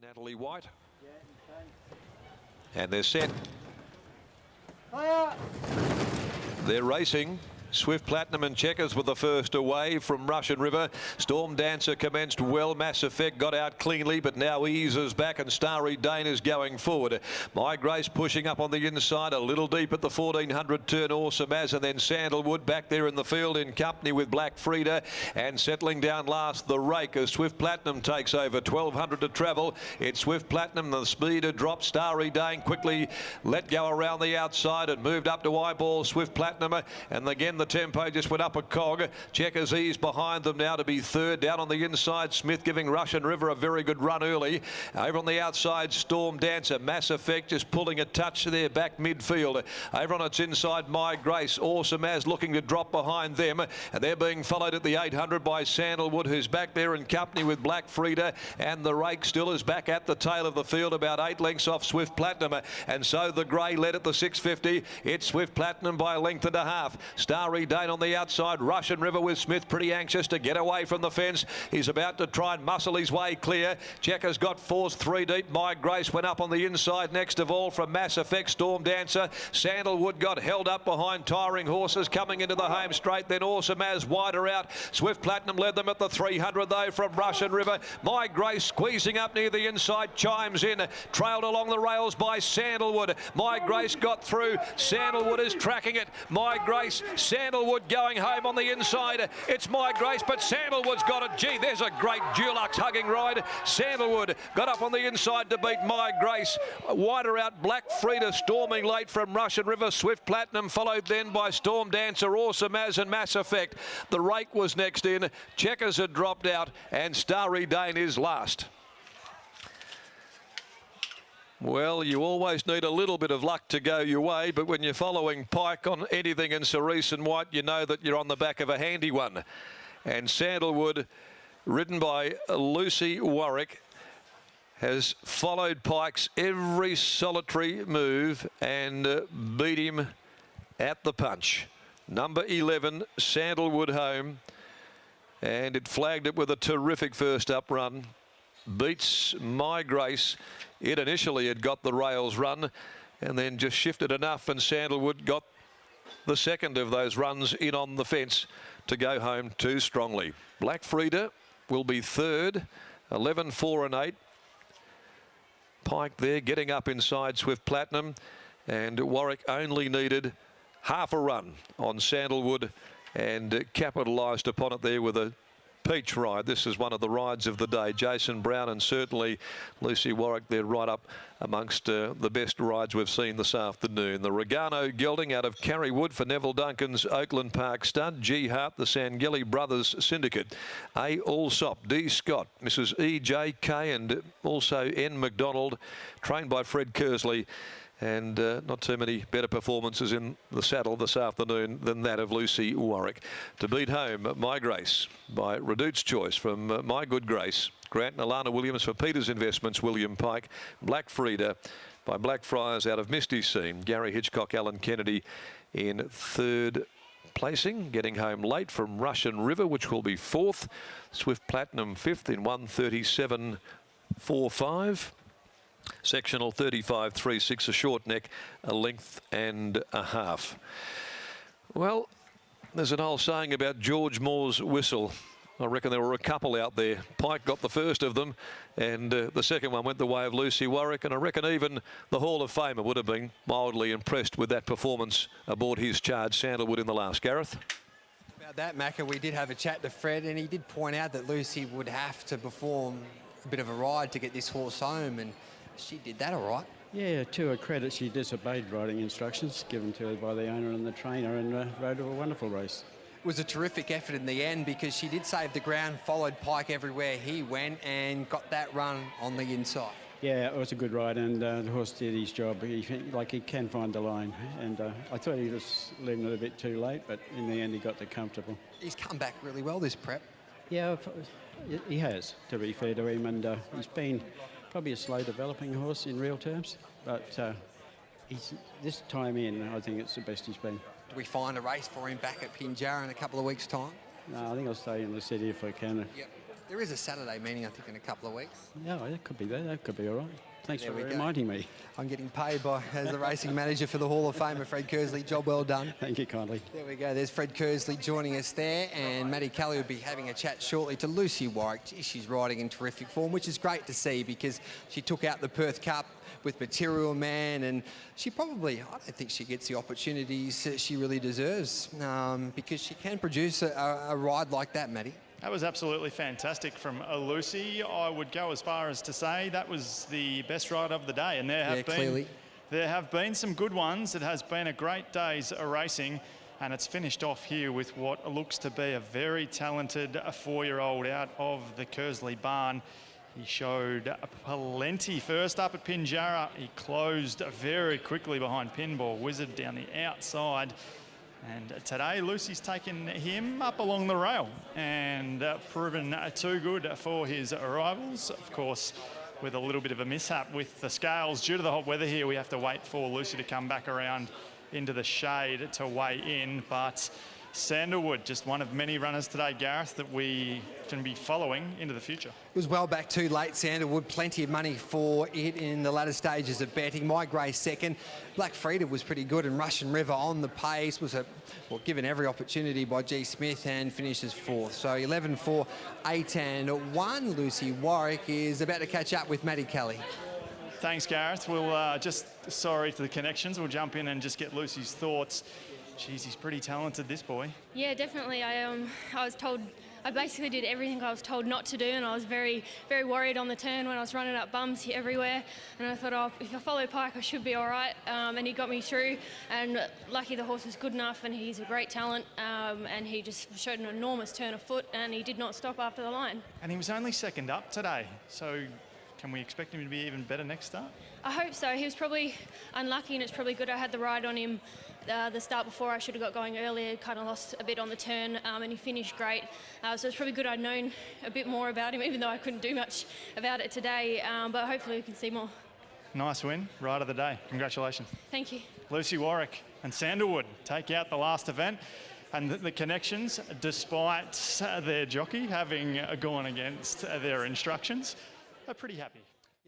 Natalie White. And they're set. They're racing. Swift Platinum and Checkers were the first away from Russian River. Storm Dancer commenced well. Mass Effect got out cleanly, but now eases back, and Starry Dane is going forward. My Grace pushing up on the inside, a little deep at the 1400 turn. Awesome As, and then Sandalwood back there in the field in company with Black Frida, and settling down last the Rake as Swift Platinum takes over. 1200 to travel. It's Swift Platinum. The speeder dropped. Starry Dane quickly let go around the outside and moved up to eyeball Swift Platinum, and again the tempo just went up a cog. Checkers ease behind them now to be third. Down on the inside, Smith giving Russian River a very good run early. Over on the outside, Storm Dancer. Mass Effect just pulling a touch there back midfield. Over on its inside, My Grace. Awesome As looking to drop behind them, and they're being followed at the 800 by Sandalwood, who's back there in company with Black Frida, and the Rake still is back at the tail of the field, about 8 lengths off Swift Platinum, and so the grey led at the 650. It's Swift Platinum by a length and a half. Starry Dane on the outside. Russian River with Smith pretty anxious to get away from the fence. He's about to try and muscle his way clear. Checkers got fourth, 3 deep. My Grace went up on the inside next of all from Mass Effect. Storm Dancer. Sandalwood got held up behind Tiring Horses coming into the home straight. Then Awesome As wider out. Swift Platinum led them at the 300 though from Russian River. My Grace squeezing up near the inside, chimes in, trailed along the rails by Sandalwood. My Grace got through. Sandalwood is tracking it. My Grace, Sandalwood going home on the inside. It's My Grace, but Sandalwood's got it. Gee, there's a great Dulux hugging ride. Sandalwood got up on the inside to beat My Grace. Wider out, Black Frida storming late from Russian River. Swift Platinum followed then by Storm Dancer, Awesome As and Mass Effect. The Rake was next in. Checkers had dropped out, and Starry Dane is last. Well, you always need a little bit of luck to go your way, but when you're following Pike on anything in Cerise and White, you know that you're on the back of a handy one. And Sandalwood, ridden by Lucy Warwick, has followed Pike's every solitary move and beat him at the punch. Number 11, Sandalwood home, and it flagged it with a terrific first up run. Beats My Grace. It initially had got the rails run and then just shifted enough, and Sandalwood got the second of those runs in on the fence to go home too strongly. Black Frida will be third, 11, 4 and 8. Pike there getting up inside Swift Platinum, and Warwick only needed half a run on Sandalwood and capitalised upon it there with a peach ride. This is one of the rides of the day. Jason Brown and certainly Lucy Warwick, they're right up amongst the best rides we've seen this afternoon. The Regano gelding out of Carrywood for Neville Duncan's Oakland Park stud. G. Hart, the Sangeli Brothers Syndicate. A. Allsop, D. Scott, Mrs. E. J. K, and also N. McDonald, trained by Fred Kersley. And not too many better performances in the saddle this afternoon than that of Lucy Warwick. To beat home, My Grace by Redute's Choice from My Good Grace. Grant and Alana Williams for Peters Investments, William Pike. Black Frida by Blackfriars out of Misty Scene. Gary Hitchcock, Alan Kennedy in third placing. Getting home late from Russian River, which will be fourth. Swift Platinum fifth in 1:37.45. Sectional 35.36, a short neck, a length and a half. Well, there's an old saying about George Moore's whistle. I reckon there were a couple out there. Pike got the first of them, and the second one went the way of Lucy Warwick, and I reckon even the Hall of Famer would have been mildly impressed with that performance aboard his charge, Sandalwood, in the last. Gareth? About that, Macca, we did have a chat to Fred, and he did point out that Lucy would have to perform a bit of a ride to get this horse home, and she did that all right. Yeah, to her credit, she disobeyed riding instructions given to her by the owner and the trainer, and rode a wonderful race. It was a terrific effort in the end because she did save the ground, followed Pike everywhere he went, and got that run on the inside. Yeah, it was a good ride, and the horse did his job. He can find the line, and I thought he was leaving it a bit too late, but in the end he got the comfortable. He's come back really well this prep. Yeah, he has, to be fair to him, and he's been probably a slow developing horse in real terms, but this time in, I think it's the best he's been. Do we find a race for him back at Pinjarra in a couple of weeks' time? No, I think I'll stay in the city if I can. Yep. There is a Saturday meeting, I think, in a couple of weeks. Yeah, that could be there. That could be all right. Thanks There for we go. reminding me. I'm getting paid as the racing manager for the Hall of Famer, Fred Kersley. Job well done. Thank you kindly. There we go. There's Fred Kersley joining us there, and Maddie Kelly will be having a chat shortly to Lucy Warwick. Gee, she's riding in terrific form, which is great to see because she took out the Perth Cup with Material Man, and she probably, I don't think she gets the opportunities that she really deserves because she can produce a ride like that, Maddie. That was absolutely fantastic from Lucy. I would go as far as to say that was the best ride of the day, and there have been some good ones. It has been a great day's racing, and it's finished off here with what looks to be a very talented 4-year-old out of the Kersley barn. He showed plenty first up at Pinjarra. He closed very quickly behind Pinball Wizard down the outside. And today, Lucy's taken him up along the rail and proven too good for his rivals. Of course, with a little bit of a mishap with the scales. Due to the hot weather here, we have to wait for Lucy to come back around into the shade to weigh in. But Sandalwood, just one of many runners today, Gareth, that we can be following into the future. It was well back too late, Sandalwood. Plenty of money for it in the latter stages of betting. My Grey second. Black Frida was pretty good, and Russian River on the pace was given every opportunity by G. Smith and finishes fourth. So 11, 4, 8 and 1. Lucy Warwick is about to catch up with Maddie Kelly. Thanks, Gareth. We'll sorry to the connections. We'll jump in and just get Lucy's thoughts. Geez, he's pretty talented, this boy. Yeah, definitely. I was told, I basically did everything I was told not to do, and I was very, very worried on the turn when I was running up bumps everywhere. And I thought, oh, if I follow Pike, I should be all right. And he got me through. And lucky the horse was good enough, and he's a great talent. And he just showed an enormous turn of foot, and he did not stop after the line. And he was only second up today, so can we expect him to be even better next start? I hope so. He was probably unlucky, and it's probably good I had the ride on him the start before. I should have got going earlier, kind of lost a bit on the turn, and he finished great. So it's probably good I'd known a bit more about him, even though I couldn't do much about it today, but hopefully we can see more. Nice win, ride of the day. Congratulations. Thank you. Lucy Warwick and Sandalwood take out the last event. And the connections, despite their jockey having gone against their instructions, are pretty happy.